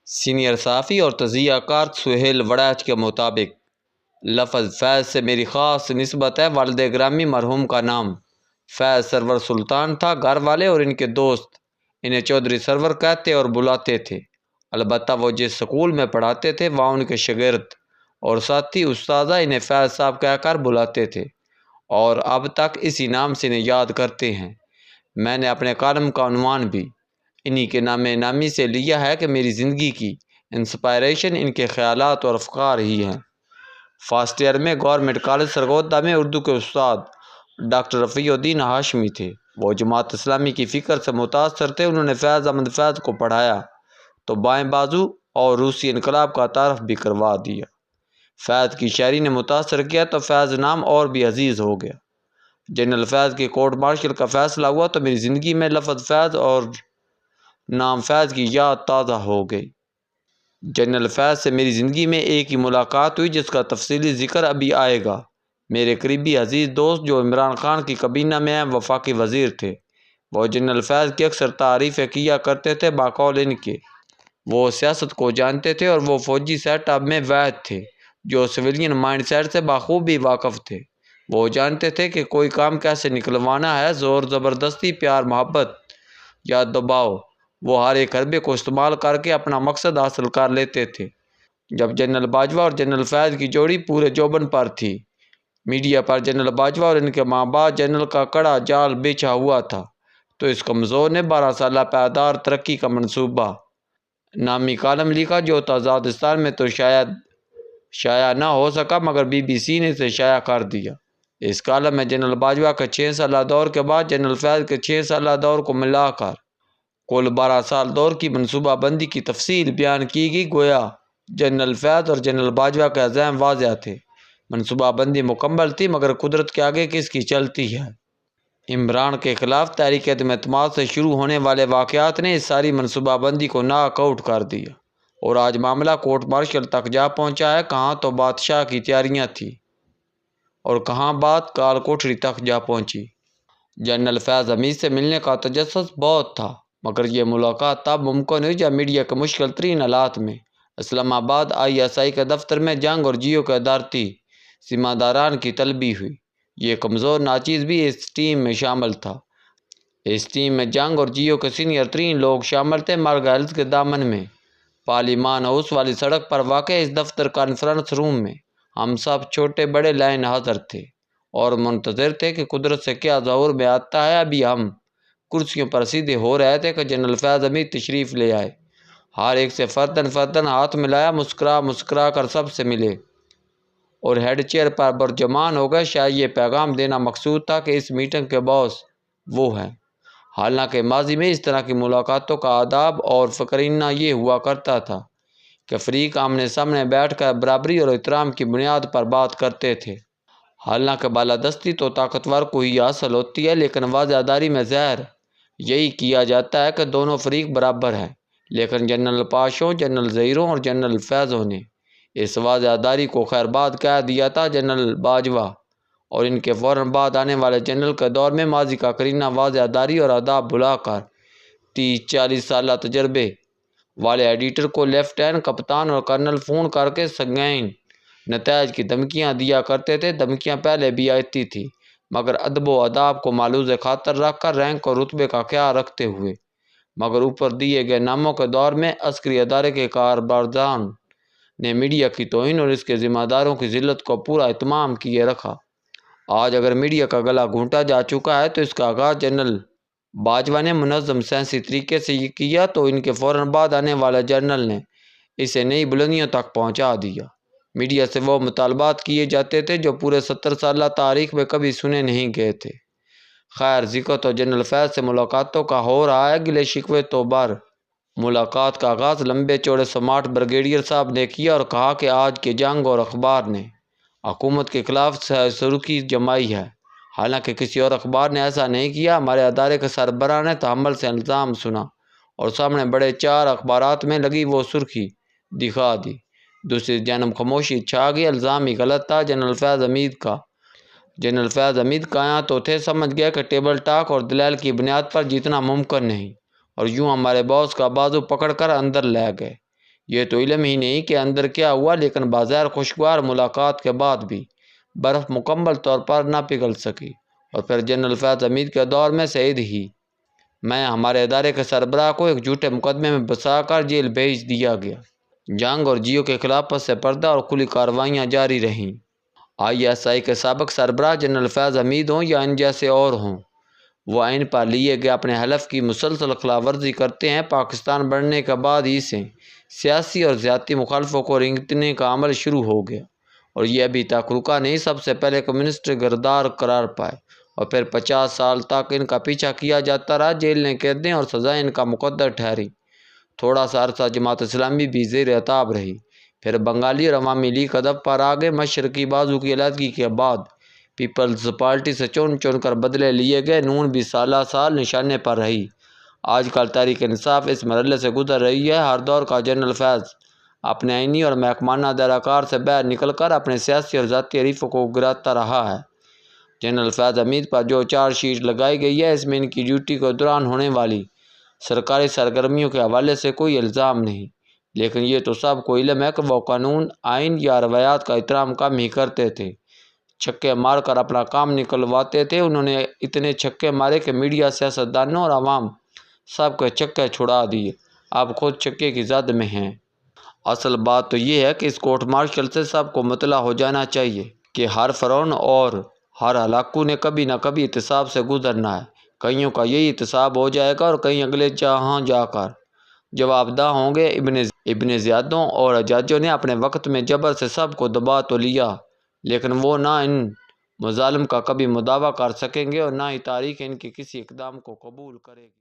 Senior صحافی اور تجزیہ کار سہیل وڑیچ کے مطابق لفظ فیض سے میری خاص نسبت ہے۔ والد گرامی مرحوم کا نام فیض سرور سلطان تھا۔ گھر والے اور ان کے دوست انہیں چودھری سرور کہتے اور بلاتے تھے۔ البتہ وہ جس سکول میں پڑھاتے تھے وہاں ان کے شاگرد اور ساتھی اساتذہ انہیں فیض صاحب کہہ کر بلاتے تھے اور اب تک اسی نام سے انہیں یاد کرتے ہیں۔ میں نے اپنے کالم کا عنوان بھی انہی کے نام نامی سے لیا ہے کہ میری زندگی کی انسپائریشن ان کے خیالات اور افکار ہی ہیں۔ فرسٹ ایئر میں گورنمنٹ کالج سرگودا میں اردو کے استاد ڈاکٹر رفیع الدین ہاشمی تھے۔ وہ جماعت اسلامی کی فکر سے متاثر تھے۔ انہوں نے فیض احمد فیض کو پڑھایا تو بائیں بازو اور روسی انقلاب کا تعارف بھی کروا دیا۔ فیض کی شاعری نے متاثر کیا تو فیض نام اور بھی عزیز ہو گیا۔ جنرل فیض کے کورٹ مارشل کا فیصلہ ہوا تو میری زندگی میں لفظ فیض اور نام فیض کی یاد تازہ ہو گئی۔ جنرل فیض سے میری زندگی میں ایک ہی ملاقات ہوئی جس کا تفصیلی ذکر ابھی آئے گا۔ میرے قریبی عزیز دوست جو عمران خان کی کابینہ میں ہیں وفاقی وزیر تھے، وہ جنرل فیض کی اکثر تعریفیں کیا کرتے تھے۔ بقول ان کے وہ سیاست کو جانتے تھے اور وہ فوجی سیٹ اپ میں واحد تھے جو سویلین مائنڈ سیٹ سے بخوبی واقف تھے۔ وہ جانتے تھے کہ کوئی کام کیسے نکلوانا ہے، زور زبردستی، پیار محبت یا دباؤ۔ وہ ہر ایک حربے کو استعمال کر کے اپنا مقصد حاصل کر لیتے تھے۔ جب جنرل باجوہ اور جنرل فیض کی جوڑی پورے جوبن پر تھی، میڈیا پر جنرل باجوہ اور ان کے ماں باپ جنرل کا کڑا جال بچھا ہوا تھا، تو اس کمزور نے 12 سالہ پائیدار ترقی کا منصوبہ نامی کالم لکھا جو تاجکستان میں تو شاید شائع نہ ہو سکا مگر BBC نے اسے شائع کر دیا۔ اس کالم میں جنرل باجوہ کے 6 سالہ دور کے بعد جنرل فیض کے 6 سالہ دور کو ملا کر کل 12 سال دور کی منصوبہ بندی کی تفصیل بیان کی گئی۔ گویا جنرل فیض اور جنرل باجوہ کے عزائم واضح تھے، منصوبہ بندی مکمل تھی، مگر قدرت کے آگے کس کی چلتی ہے۔ عمران کے خلاف تحریک عدم اعتماد سے شروع ہونے والے واقعات نے اس ساری منصوبہ بندی کو ناک آؤٹ کر دیا اور آج معاملہ کورٹ مارشل تک جا پہنچا ہے۔ کہاں تو بادشاہ کی تیاریاں تھیں اور کہاں بات کال کوٹری تک جا پہنچی۔ جنرل فیض حمید سے ملنے کا تجسس بہت تھا، مگر یہ ملاقات تب ممکن ہوئی جب میڈیا کے مشکل ترین حالات میں اسلام آباد ISI کے دفتر میں جنگ اور جیو کے ادارتی ذمہ داران کی طلبی ہوئی۔ یہ کمزور ناچیز بھی اس ٹیم میں شامل تھا۔ اس ٹیم میں جنگ اور جیو کے سینئر ترین لوگ شامل تھے۔ مرگ ہلز کے دامن میں پارلیمان ہاؤس والی سڑک پر واقع اس دفتر کانفرنس روم میں ہم سب چھوٹے بڑے لائن حاضر تھے اور منتظر تھے کہ قدرت سے کیا ظہور میں آتا ہے۔ ابھی ہم کرسیوں پر سیدھے ہو رہے تھے کہ جنرل فیض حمید تشریف لے آئے۔ ہر ایک سے فرداً ہاتھ ملایا، مسکرا کر سب سے ملے اور ہیڈ چیئر پر برجمان ہو گئے۔ شاید یہ پیغام دینا مقصود تھا کہ اس میٹنگ کے باس وہ ہیں۔ حالانکہ ماضی میں اس طرح کی ملاقاتوں کا آداب اور فقرینہ یہ ہوا کرتا تھا کہ فریق آمنے سامنے بیٹھ کر برابری اور احترام کی بنیاد پر بات کرتے تھے۔ حالانکہ بالادستی تو طاقتور کو ہی حاصل ہوتی ہے، لیکن واضح داری میں ظاہر یہی کیا جاتا ہے کہ دونوں فریق برابر ہیں۔ لیکن جنرل پاشوں، جنرل ظہیروں اور جنرل فیضوں نے اس واضح داری کو خیر بات کہہ دیا تھا۔ جنرل باجوہ اور ان کے فوراً بعد آنے والے جنرل کے دور میں ماضی کا کرینہ واضح داری اور آداب بھلا کر 30-40 سالہ تجربے والے ایڈیٹر کو لیفٹیننٹ، کپتان اور کرنل فون کر کے سنگین نتائج کی دھمکیاں دیا کرتے تھے۔ دھمکیاں پہلے بھی آتی تھی، مگر ادب و آداب کو ملحوظ خاطر رکھ کر، رینک اور رتبے کا خیال رکھتے ہوئے۔ مگر اوپر دیے گئے ناموں کے دور میں عسکری ادارے کے کاربردان نے میڈیا کی توہین اور اس کے ذمہ داروں کی ذلت کو پورا اہتمام کیے رکھا۔ آج اگر میڈیا کا گلا گھونٹا جا چکا ہے تو اس کا آغاز جنرل باجوہ نے منظم سائنسی طریقے سے کیا تو ان کے فوراً بعد آنے والے جنرل نے اسے نئی بلندیوں تک پہنچا دیا۔ میڈیا سے وہ مطالبات کیے جاتے تھے جو پورے 70 سالہ تاریخ میں کبھی سنے نہیں گئے تھے۔ خیر، ذکر تو جنرل فیض سے ملاقاتوں کا ہو رہا ہے، گلے شکوے تو بر۔ ملاقات کا آغاز لمبے چوڑے سمارٹ بریگیڈیئر صاحب نے کیا اور کہا کہ آج کی جنگ اور اخبار نے حکومت کے خلاف سرخی جمائی ہے۔ حالانکہ کسی اور اخبار نے ایسا نہیں کیا۔ ہمارے ادارے کے سربراہ نے تحمل سے الزام سنا اور سامنے بڑے 4 اخبارات میں لگی وہ سرخی دکھا دی۔ دوسری جانب خاموشی چھا گئی۔ الزام ہی غلط تھا جنرل فیض حمید کا۔ جنرل فیض حمید کہاں تو تھے، سمجھ گئے کہ ٹیبل ٹاک اور دلائل کی بنیاد پر جیتنا ممکن نہیں، اور یوں ہمارے باس کا بازو پکڑ کر اندر لے گئے۔ یہ تو علم ہی نہیں کہ اندر کیا ہوا، لیکن بظاہر خوشگوار ملاقات کے بعد بھی برف مکمل طور پر نہ پگھل سکی، اور پھر جنرل فیض حمید کے دور میں سعید ہی میں ہمارے ادارے کے سربراہ کو ایک جھوٹے مقدمے میں پھنسا کر جیل بھیج دیا گیا۔ جنگ اور جیو کے خلاف پس پردہ اور کھلی کارروائیاں جاری رہیں۔ ISI کے سابق سربراہ جنرل فیض حمید ہوں یا ان جیسے اور ہوں، وہ آئین پر لیے گئے اپنے حلف کی مسلسل خلاف ورزی کرتے ہیں۔ پاکستان بننے کے بعد ہی سے سیاسی اور ذاتی مخالفوں کو رنگنے کا عمل شروع ہو گیا، اور یہ ابھی تک رکا نہیں۔ سب سے پہلے کمیونسٹ غدار قرار پائے، اور پھر 50 سال تک ان کا پیچھا کیا جاتا رہا۔ جیل نے قیدیں اور سزائیں ان کا مقدر ٹھہری۔ تھوڑا سا عرصہ جماعت اسلامی بھی زیر عتاب رہی، پھر بنگالی اور عوامی لیگ ادب پر آگے۔ مشرقی بازو کی علیحدگی کے بعد پیپلز پارٹی سے چن چن کر بدلے لیے گئے نون بھی سالہ سال نشانے پر رہی۔ آج کل تحریک انصاف اس مرحلے سے گزر رہی ہے۔ ہر دور کا جنرل فیض اپنے آئینی اور محکمانہ دائرہ کار سے باہر نکل کر اپنے سیاسی اور ذاتی حریفوں کو گراتا رہا ہے۔ جنرل فیض حمید پر جو چارج شیٹ لگائی گئی ہے، اس میں ان کی ڈیوٹی کے دوران ہونے والی سرکاری سرگرمیوں کے حوالے سے کوئی الزام نہیں، لیکن یہ تو سب کو علم ہے کہ وہ قانون، آئین یا روایات کا احترام کم ہی کرتے تھے، چھکے مار کر اپنا کام نکلواتے تھے۔ انہوں نے اتنے چھکے مارے کہ میڈیا، سیاستدانوں اور عوام سب کے چھکے چھڑا دیے، اب خود چھکے کی زد میں ہیں۔ اصل بات تو یہ ہے کہ اس کورٹ مارشل سے سب کو مطلع ہو جانا چاہیے کہ ہر فرعون اور ہر ہلاکو نے کبھی نہ کبھی احتساب سے گزرنا ہے۔ کئیوں کا یہی احتساب ہو جائے گا، اور کئی اگلے جہاں جا کر جواب دہ ہوں گے۔ ابن زیادوں اور حجاجوں نے اپنے وقت میں جبر سے سب کو دبا تو لیا، لیکن وہ نہ ان مظالم کا کبھی مداوع کر سکیں گے، اور نہ ہی تاریخ ان کے کسی اقدام کو قبول کرے گی۔